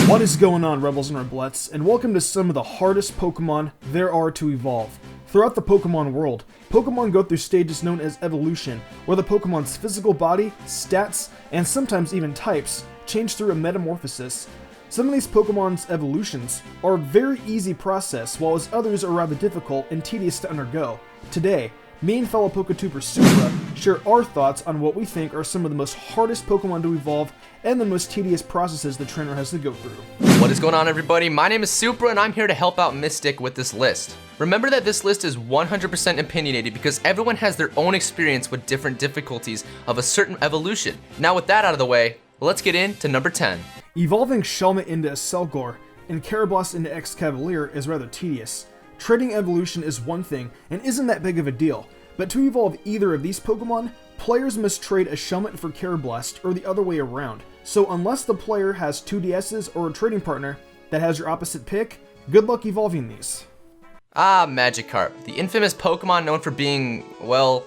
What is going on, Rebels and Reblettes, and welcome to some of the hardest Pokemon there are to evolve. Throughout the Pokemon world, Pokemon go through stages known as evolution, where the Pokemon's physical body, stats, and sometimes even types change through a metamorphosis. Some of these Pokemon's evolutions are a very easy process, while others are rather difficult and tedious to undergo. Today, me and fellow PokeTuber Supra share our thoughts on what we think are some of the most hardest Pokemon to evolve and the most tedious processes the trainer has to go through. What is going on, everybody? My name is Supra and I'm here to help out Mystic with this list. Remember that this list is 100% opinionated because everyone has their own experience with different difficulties of a certain evolution. Now with that out of the way, let's get into number 10. Evolving SHELMET into Selgor and KARABLAST into Excavalier is rather tedious. Trading evolution is one thing and isn't that big of a deal, but to evolve either of these Pokemon, players must trade a SHELMET for KARABLAST or the other way around. So unless the player has 2 DSs or a trading partner that has your opposite pick, good luck evolving these. Magikarp, the infamous Pokemon known for being, well,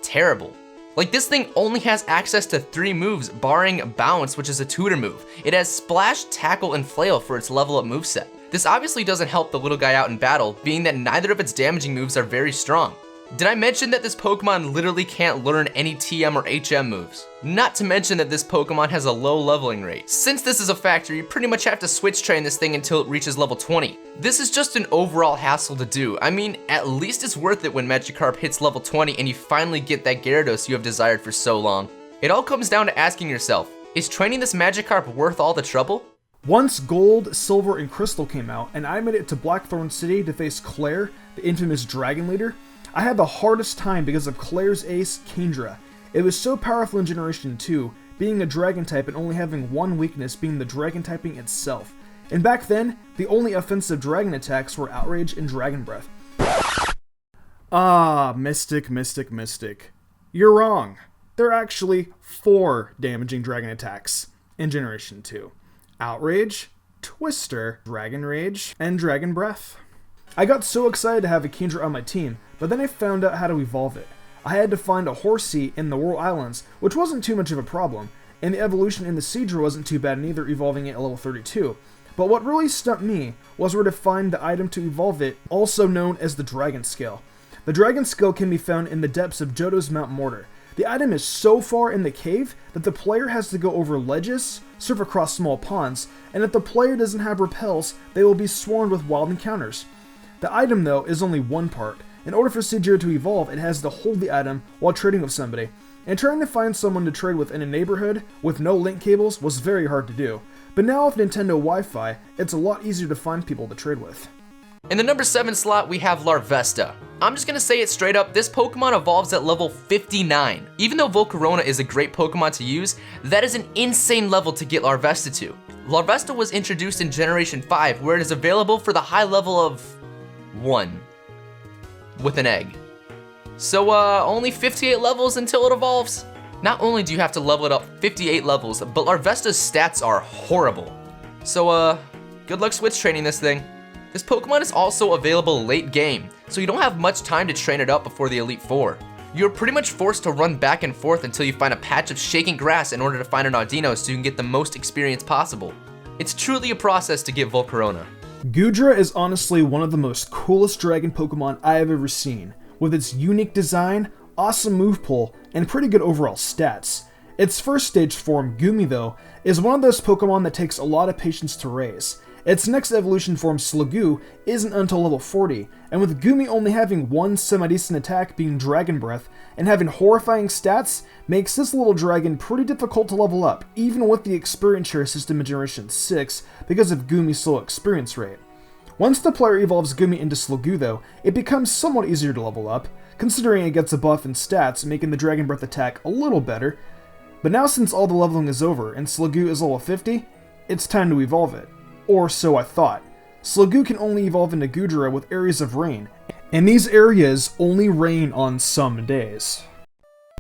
terrible. Like, this thing only has access to 3 moves, barring Bounce, which is a tutor move. It has Splash, Tackle, and Flail for its level up moveset. This obviously doesn't help the little guy out in battle, being that neither of its damaging moves are very strong. Did I mention that this Pokemon literally can't learn any TM or HM moves? Not to mention that this Pokemon has a low leveling rate. Since this is a factor, you pretty much have to switch train this thing until it reaches level 20. This is just an overall hassle to do. I mean, at least it's worth it when Magikarp hits level 20 and you finally get that Gyarados you have desired for so long. It all comes down to asking yourself, is training this Magikarp worth all the trouble? Once Gold, Silver, and Crystal came out, and I made it to Blackthorn City to face Claire, the infamous Dragon Leader, I had the hardest time because of Claire's ace, Kingdra. It was so powerful in Generation 2, being a Dragon type and only having one weakness being the Dragon typing itself. And back then, the only offensive Dragon attacks were Outrage and Dragon Breath. Mystic. You're wrong. There are actually 4 damaging Dragon attacks in Generation 2. Outrage, Twister, Dragon Rage, and Dragon Breath. I got so excited to have a Kingdra on my team, but then I found out how to evolve it. I had to find a Horsea in the Whirl Islands, which wasn't too much of a problem, and the evolution in the Seadra wasn't too bad neither, evolving it at level 32. But what really stumped me was where to find the item to evolve it, also known as the Dragon Scale. The Dragon Scale can be found in the depths of Johto's Mount Mortar. The item is so far in the cave that the player has to go over ledges, surf across small ponds, and if the player doesn't have repels, they will be swarmed with wild encounters. The item, though, is only one part. In order for Seadra to evolve, it has to hold the item while trading with somebody. And trying to find someone to trade with in a neighborhood with no link cables was very hard to do. But now with Nintendo Wi-Fi, it's a lot easier to find people to trade with. In the number 7 slot, we have Larvesta. I'm just gonna say it straight up, this Pokemon evolves at level 59. Even though Volcarona is a great Pokemon to use, that is an insane level to get Larvesta to. Larvesta was introduced in Generation 5, where it is available for the high level of 1 with an egg. So only 58 levels until it evolves. Not only do you have to level it up 58 levels, but Larvesta's stats are horrible. So good luck switch training this thing. This Pokemon is also available late game, so you don't have much time to train it up before the Elite Four. You're pretty much forced to run back and forth until you find a patch of shaking grass in order to find an Audino so you can get the most experience possible. It's truly a process to get Volcarona. GOODRA is honestly one of the most coolest dragon Pokemon I have ever seen, with its unique design, awesome move pool, and pretty good overall stats. Its first stage form, Goomy though, is one of those Pokemon that takes a lot of patience to raise. Its next evolution form, SLIGGOO, isn't until level 40, and with Goomy only having one semi-decent attack being Dragon Breath, and having horrifying stats, makes this little dragon pretty difficult to level up, even with the experience share system in Generation 6, because of Goomy's slow experience rate. Once the player evolves Goomy into SLIGGOO though, it becomes somewhat easier to level up, considering it gets a buff in stats, making the Dragon Breath attack a little better. But now since all the leveling is over, and SLIGGOO is level 50, it's time to evolve it. Or so I thought. SLIGGOO can only evolve into GOODRA with areas of rain, and these areas only rain on some days.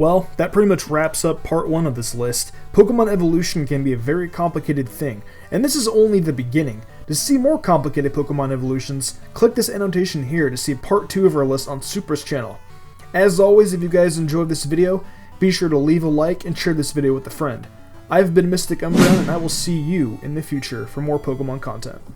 Well, that pretty much wraps up part 1 of this list. Pokemon evolution can be a very complicated thing, and this is only the beginning. To see more complicated Pokemon evolutions, click this annotation here to see part 2 of our list on Supra's channel. As always, if you guys enjoyed this video, be sure to leave a like and share this video with a friend. I've been Mystic Umbra, and I will see you in the future for more Pokemon content.